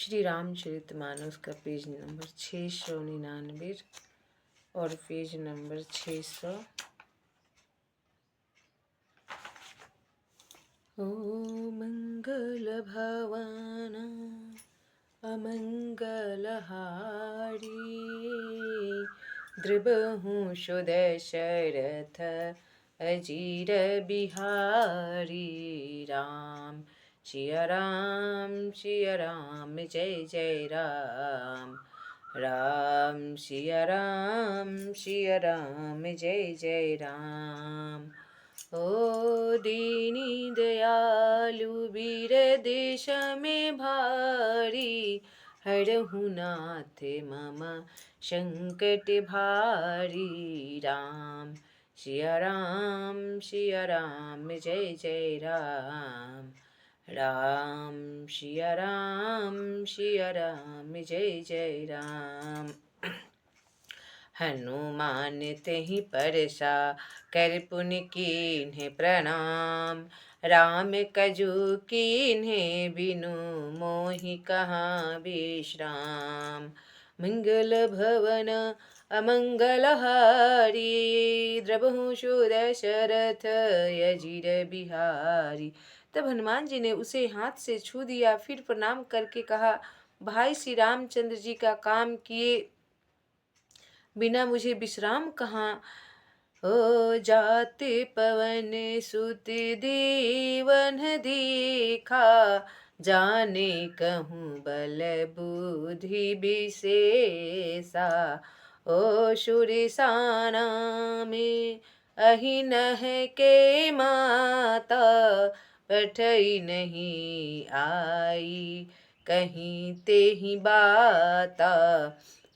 श्री रामचरितमानस का page number 699 और page number 600। ओ मंगल भवन अमंगलहारी, द्रबहु सुदशरथ अजीर बिहारी। राम सिया राम जय जय राम। राम सिया राम जय जय राम। ओ दीनी दयालु वीर देश में भारी, हरहु नाथ मम संकट भारी। राम सिया राम जय जय राम। राम सिया राम जय जय राम। हनुमान तेहि परसा कर पुनि कीन्हे प्रणाम। राम कजु कीन्हे बिनु मोहि कहाँ विश्राम। मंगल भवन अमंगलहारी, द्रबहु सुदशरथ अजीर बिहारी। तब हनुमान जी ने उसे हाथ से छू दिया, फिर प्रणाम करके कहा, भाई श्री रामचंद्र जी का काम किए बिना मुझे विश्राम कहाँ। ओ जाते पवन सुत देवन देखा, जाने कहूँ बल बुद्धि विशेषा। ओ सुरेशाना में अहिनह के माता, पठई नहीं आई कहीं ते ही बाता।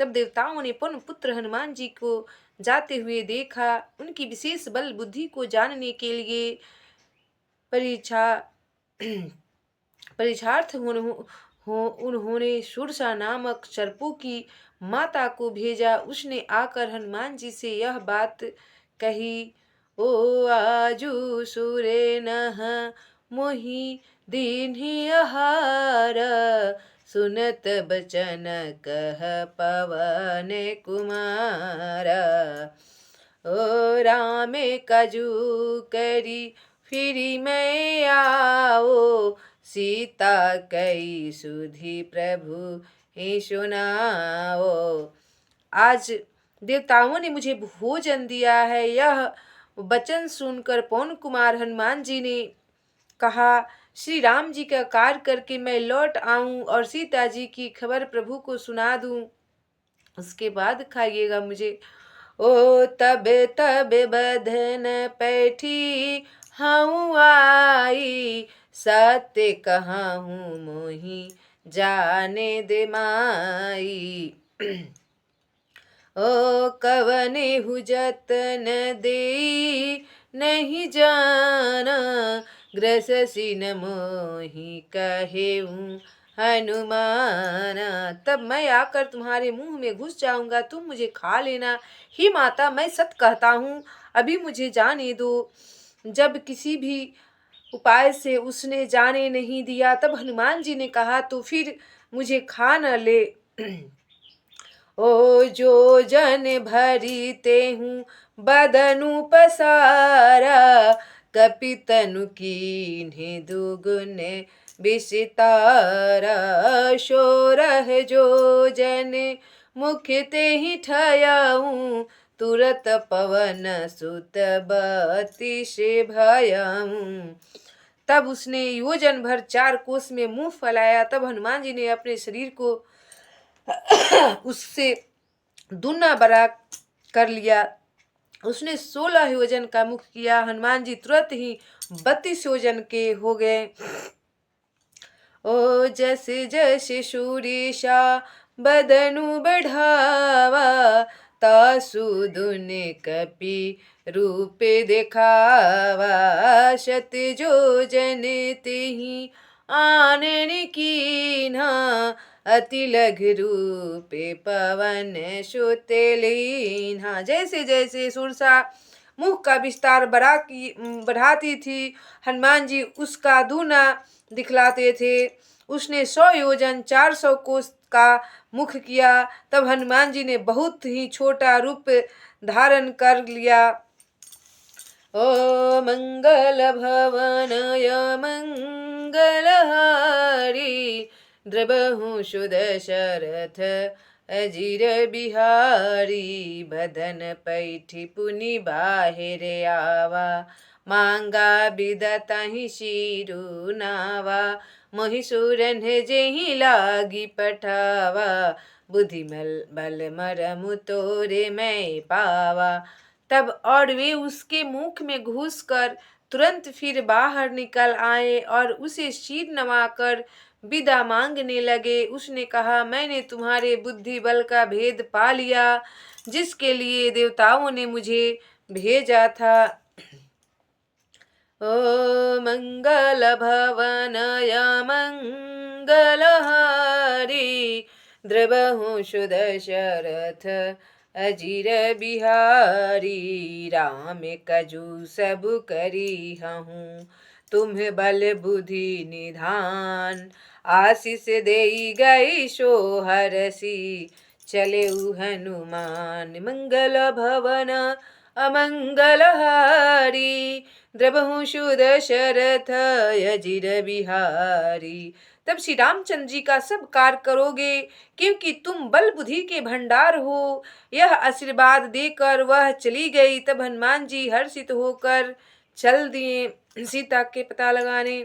तब देवताओं ने पवन पुत्र हनुमान जी को जाते हुए देखा। उनकी विशेष बल बुद्धि को जानने के लिए परीक्षार्थ उन्होंने सुरसा नामक सर्पों की माता को भेजा। उसने आकर हनुमान जी से यह बात कही, ओ आजू सूरे नह मोहि दीन्हि आहार, सुनत बचन कह पवन कुमार। ओ रामे कजू करी फिरी मैं आओ, सीता कई सुधि प्रभु ही सुनाओ। आज देवताओं ने मुझे भोजन दिया है। यह वचन सुनकर पवन कुमार हनुमान जी ने कहा, श्री राम जी का कार्य करके मैं लौट आऊं और सीता जी की खबर प्रभु को सुना दूं, उसके बाद खाइएगा मुझे। ओ तब बधन पैठी हूँ आई, सत्य कहा हूँ मोहि जाने दे माई। ओ कवने हु जतन दे नहीं जाना, ग्रससी न मोहि कहेऊँ हनुमाना। तब मैं आकर तुम्हारे मुंह में घुस जाऊंगा, तुम मुझे खा लेना। ही माता, मैं सत्य कहता हूँ, अभी मुझे जाने दो। जब किसी भी उपाय से उसने जाने नहीं दिया, तब हनुमान जी ने कहा, तो फिर मुझे खा न ले। ओ जो जन भरी ते हूँ बदनु पसारा, कपितनु कीन्हे दुगुन विसितारा। शोरह जो जन मुख ते ही ठयाऊँ, तुरत पवन सुत बती से भयाऊँ। तब उसने योजन भर 4 कोस में मुंह फैलाया। तब हनुमान जी ने अपने शरीर को उससे दुना बड़ा कर लिया। उसने 16 योजन का मुख किया। हनुमान जी तुरंत ही 32 योजन के हो गए। ओ जैसे जैसे सूरीशा बदनु बढ़ावा, तासु दुन कपि रूप दिखावा। शत जो जन तेहि आनन कीन्हा, अति लघु रूप पवन सुत लीन्हा। जैसे जैसे सुरसा मुख का विस्तार बढ़ाती थी, हनुमान जी उसका दूना दिखलाते थे। उसने 100 योजन 400 कोस का मुख किया। तब हनुमान जी ने बहुत ही छोटा रूप धारण कर लिया। ओ मंगल भवनय मंगलहारी, द्रबहु सुदशरथ अजीर बिहारी। बदन पैठी पुनि बाहिर आवा, मांगा बिदतहि शिरु नावा। महिषुरन जेहि लागी पठावा, बुद्धिमल बल मरमु तोरे मैं पावा। तब और वे उसके मुख में घुसकर तुरंत फिर बाहर निकल आए और उसे शीर नवाकर विदा मांगने लगे। उसने कहा, मैंने तुम्हारे बुद्धि बल का भेद पा लिया, जिसके लिए देवताओं ने मुझे भेजा था। ओ मंगल भवनय मंगलहारी, द्रबहु सुदशरथ अजीर बिहारी। राम कजू सब करी हूँ, तुम्ह बल बुद्धि निधान। आशीष देई गई सोहरसी, चले हनुमान मंगल भवन अमंगलहारी। द्रबहु सुदशरथ अजीर बिहारी। तब श्री रामचंद्र जी का सब कार्य करोगे, क्योंकि तुम बल बुद्धि के भंडार हो। यह आशीर्वाद देकर वह चली गई। तब हनुमान जी हर्षित होकर चल दिए सीता के पता लगाने।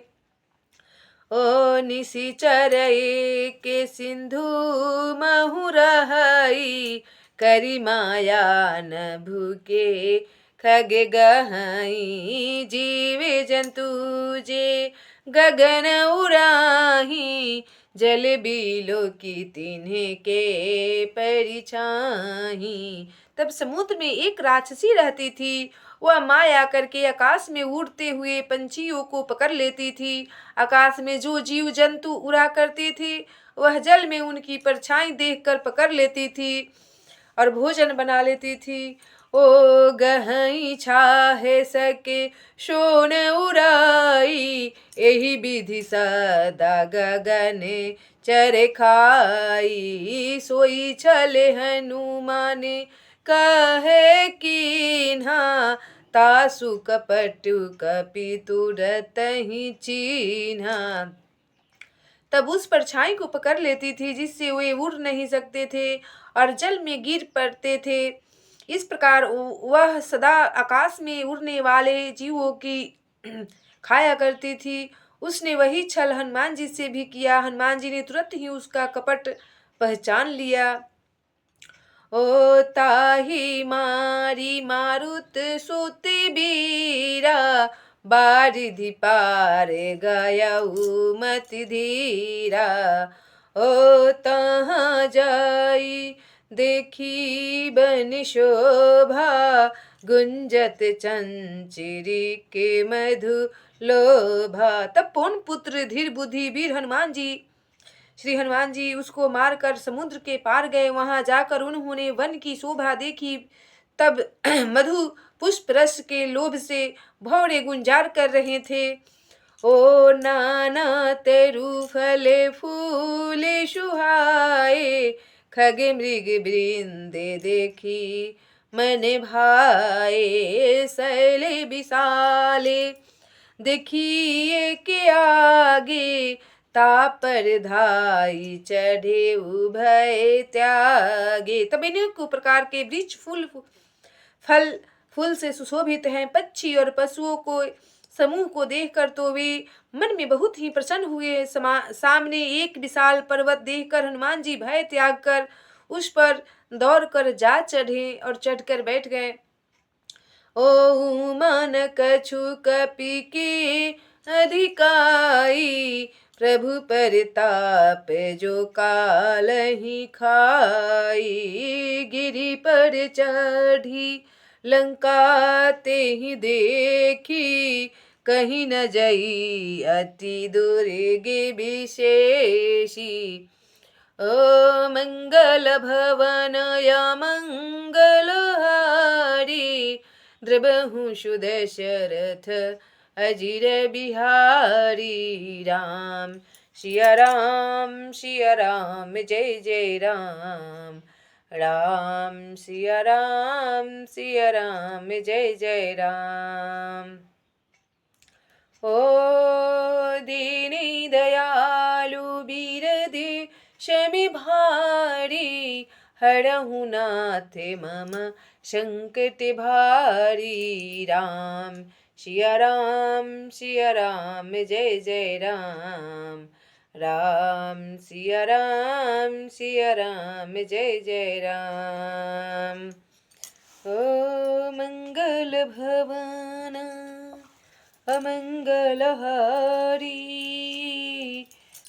ओ निशिचर के सिंधु महुरहई, करी माया न भूके खगे गहई। जीवे जंतु जे गगन उड़ाही, जल बिलो की तिन्ह के परिछाही। तब समुद्र में एक राक्षसी रहती थी। वह माया करके आकाश में उड़ते हुए पंछियों को पकड़ लेती थी। आकाश में जो जीव जंतु उड़ा करते थे, वह जल में उनकी परछाई देखकर पकड़ लेती थी और भोजन बना लेती थी। ओ गहई छाहे सके शोन उड़ाई, एही विधि सदा गगन चर खाई। सोई छले हनुमाने कहे कीन्हा, तासु कपटु कपि तुरतहि चीन्हा। तब उस परछाई को पकड़ लेती थी, जिससे वे उड़ नहीं सकते थे और जल में गिर पड़ते थे। इस प्रकार वह सदा आकाश में उड़ने वाले जीवों की खाया करती थी। उसने वही छल हनुमान जी से भी किया। हनुमान जी ने तुरंत ही उसका कपट पहचान लिया। ओ ताही मारी मारुत सुति बीरा, बारिधि पार गयऊ मति धीरा। ओ तहाँ जाई देखी बन शोभा, गुंजत चंचिरी के मधु लोभा। तब पौन पुत्र धीर बुद्धि वीर हनुमान जी श्री हनुमान जी उसको मारकर समुद्र के पार गए। वहां जाकर उन्होंने वन की शोभा देखी। तब मधु पुष्प रस के लोभ से भौरे गुंजार कर रहे थे। ओ नाना तरु फले फूले सुहाए, खगे मृग वृंदे देखी मन भाए। शैले विशाले देखिए के आगे, तापर धाई चढ़े उभय त्यागे। तब अनेक प्रकार के वृक्ष फल फूल से सुशोभित हैं। पक्षी और पशुओं को समूह को देखकर तो वे मन में बहुत ही प्रसन्न हुए। सामने एक विशाल पर्वत देखकर हनुमान जी भय त्याग कर उस पर दौड़कर जा चढ़े और चढ़कर बैठ गए। ओ मन कछु कपि के अधिकाई, प्रभु परिताप जो काल ही खाई। गिरि पर चढ़ी लंका ते ही देखी, कहीं न जई अति दुर्गे विशेषी। ओ मंगल भवन या मंगलहारी, द्रबहु सुदशरथ अजीर बिहारी। राम सिया राम जय जय राम। राम सिया राम जय जय राम। ओ दीनी दयालु बिरदे शमि भारी, हरहु नाथ मम संकट भारी। राम सिया राम जय जय राम। राम सिया राम जय जय राम। ओ मंगल भवन अमंगलहारी,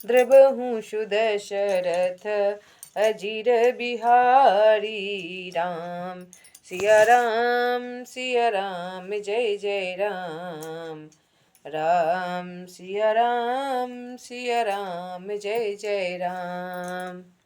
द्रबहु सुदशरथ अजिर बिहारी। राम सिया राम जय जय राम। राम सिया राम जय जय राम।